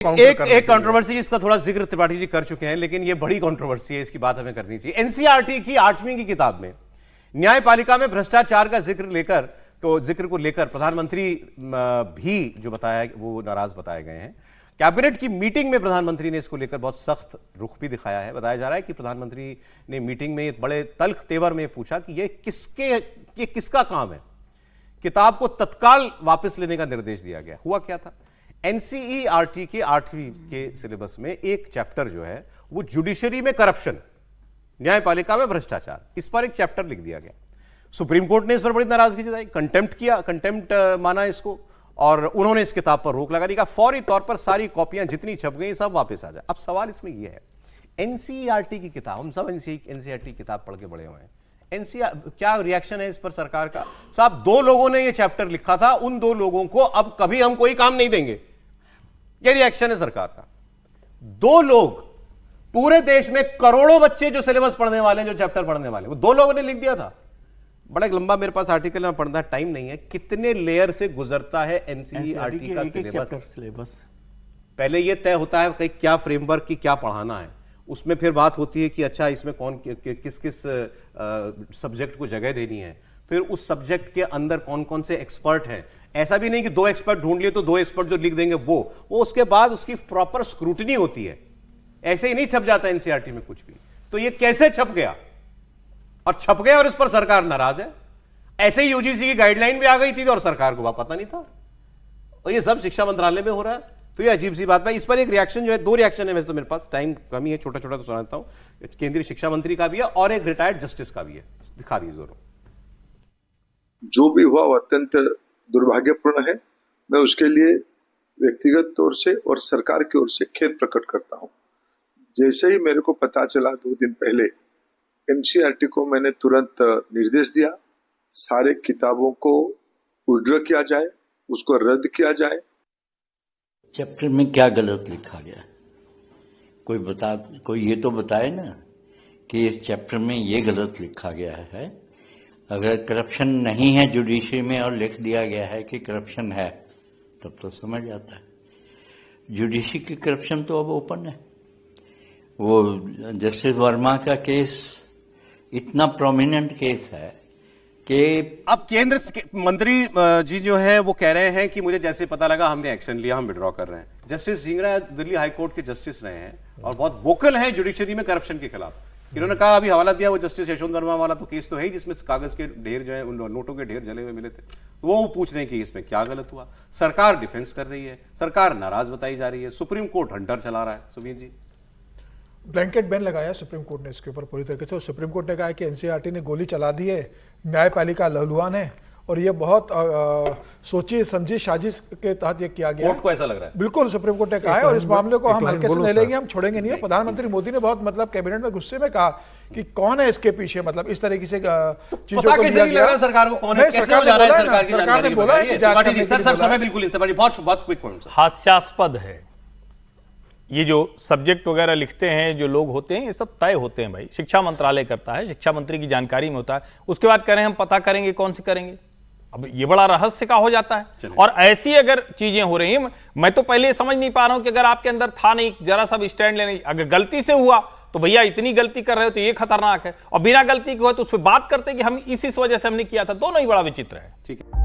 एक कंट्रोवर्सी जिसका थोड़ा जिक्र त्रिपाठी जी कर चुके हैं, लेकिन ये बड़ी कंट्रोवर्सी है, इसकी बात हमें करनी चाहिए। एनसीईआरटी की 8वीं की किताब में न्यायपालिका में भ्रष्टाचार का जिक्र को लेकर प्रधानमंत्री भी जो बताया वो नाराज बताए गए हैं। कैबिनेट की मीटिंग में प्रधानमंत्री ने इसको लेकर बहुत सख्त रुख भी दिखाया है। बताया जा रहा है कि प्रधानमंत्री ने मीटिंग में बड़े तल्ख तेवर में पूछा कि ये किसका काम है। किताब को तत्काल वापस लेने का निर्देश दिया गया। हुआ क्या था, एनसीईआरटी के 8वीं के सिलेबस में एक चैप्टर जो है वो जुडिशरी में करप्शन, न्यायपालिका में भ्रष्टाचार, इस पर एक चैप्टर लिख दिया गया। सुप्रीम कोर्ट ने इस पर बड़ी नाराजगी जताई, कंटेम्प्ट माना इसको, और उन्होंने इस किताब पर रोक लगा दी। फौरी तौर पर सारी कॉपियां जितनी छप गई सब वापस आ जाए। अब सवाल इसमें यह है, एनसीईआरटी की किताब, हम सब एनसीईआरटी किताब पढ़ के बड़े हुए हैं, क्या रिएक्शन है इस पर सरकार का? साहब, 2 लोगों ने ये चैप्टर लिखा था, उन 2 लोगों को अब कभी हम कोई काम नहीं देंगे, ये रिएक्शन है सरकार का। 2 लोग, पूरे देश में करोड़ों बच्चे जो सिलेबस पढ़ने वाले हैं, जो चैप्टर पढ़ने वाले, वो 2 लोगों ने लिख दिया था। बड़ा एक लंबा मेरे पास आर्टिकल में पढ़ना टाइम नहीं है, कितने लेयर से गुजरता है एनसीईआरटी का सिलेबस। पहले यह तय होता है कि क्या फ्रेमवर्क की क्या पढ़ाना है, उसमें फिर बात होती है कि अच्छा इसमें किस किस सब्जेक्ट को जगह देनी है, फिर उस सब्जेक्ट के अंदर कौन कौन से एक्सपर्ट हैं। ऐसा भी नहीं कि 2 एक्सपर्ट ढूंढ लिए तो 2 एक्सपर्ट जो लिख देंगे वो उसके बाद उसकी प्रॉपर स्क्रूटनी होती है। ऐसे ही नहीं छप जाता एनसीईआरटी में कुछ भी। तो ये कैसे छप गया, और छप गया और इस पर सरकार नाराज है। ऐसे ही यूजीसी की गाइडलाइन भी आ गई थी और सरकार को पता नहीं था, और ये सब शिक्षा मंत्रालय में हो रहा है। तो ये अजीब सी बात है। इस पर एक रिएक्शन जो है, 2 रिएक्शन है, वैसे तो मेरे पास टाइम कमी है, छोटा छोटा तो सुनाता हूं। केंद्रीय शिक्षा मंत्री का भी है और एक रिटायर्ड जस्टिस का भी है, दिखा दीजिए दोनों। जो भी हुआ वो अत्यंत दुर्भाग्यपूर्ण है। मैं उसके लिए व्यक्तिगत तौर से और सरकार की ओर से खेद प्रकट करता हूं। जैसे ही मेरे को पता चला 2 दिन पहले, एनसीईआरटी को मैंने तुरंत निर्देश दिया, सारे किताबों को विड्रॉ किया जाए, उसको रद्द किया जाए। चैप्टर में क्या गलत लिखा गया, कोई ये तो बताए ना कि इस चैप्टर में ये गलत लिखा गया है। अगर करप्शन नहीं है जुडिशरी में और लिख दिया गया है कि करप्शन है, तब तो समझ आता है। जुडिशरी की करप्शन तो अब ओपन है। वो जस्टिस वर्मा का केस इतना प्रोमिनेंट केस है कि अब केंद्र मंत्री जी जो है वो कह रहे हैं कि मुझे जैसे पता लगा हमने एक्शन लिया, हम विड्रॉ कर रहे हैं। Justice Dhingra Delhi high court के जस्टिस रहे हैं और बहुत वोकल हैं जुडिशरी में करप्शन के खिलाफ। इन्होंने कहा, अभी हवाला दिया, वो जस्टिस यशवंत वर्मा वाला तो केस तो है ही, जिसमें कागज के ढेर जो है, नोटों के ढेर जले हुए मिले थे, वो पूछ रहे हैं कि इसमें क्या गलत हुआ। सरकार डिफेंस कर रही है, सरकार नाराज बताई जा रही है, सुप्रीम कोर्ट हंटर चला रहा है। सुमीर जी, ब्लैंकेट बैन लगाया सुप्रीम कोर्ट ने इसके ऊपर पूरी तरीके से। सुप्रीम कोर्ट ने कहा कि एनसीईआरटी ने गोली चला दी है न्यायपालिका लहलुहान है, और ये बहुत सोची समझी साजिश के तहत ये किया गया। कोर्ट को ऐसा लग रहा है? बिल्कुल, सुप्रीम कोर्ट ने कहा है, और इस मामले को हम हल्के से ले लेंगे, हम छोड़ेंगे नहीं। प्रधानमंत्री मोदी ने बहुत कैबिनेट में गुस्से में कहा कि कौन है इसके पीछे, इस तरीके से चीजों को लिया गया। सरकार को कौन है, कैसे हो जा रहा है, सरकार ने बोला है। सर समय बिल्कुल बहुत क्विक पॉइंट। हास्यास्पद है ये जो सब्जेक्ट वगैरह लिखते हैं जो लोग होते हैं, ये सब तय होते हैं भाई, शिक्षा मंत्रालय करता है, शिक्षा मंत्री की जानकारी में होता है। उसके बाद कह रहे हैं हम पता करेंगे, कौन से करेंगे? अब ये बड़ा रहस्य का हो जाता है। और ऐसी अगर चीजें हो रही हैं, मैं तो पहले समझ नहीं पा रहा हूं कि अगर आपके अंदर था नहीं, जरा सा भी स्टैंड लेने, अगर गलती से हुआ तो भैया इतनी गलती कर रहे हो तो ये खतरनाक है, और बिना गलती के हो तो उस पर बात करते कि हम इस वजह से हमने किया था। दोनों ही बड़ा विचित्र है। ठीक है।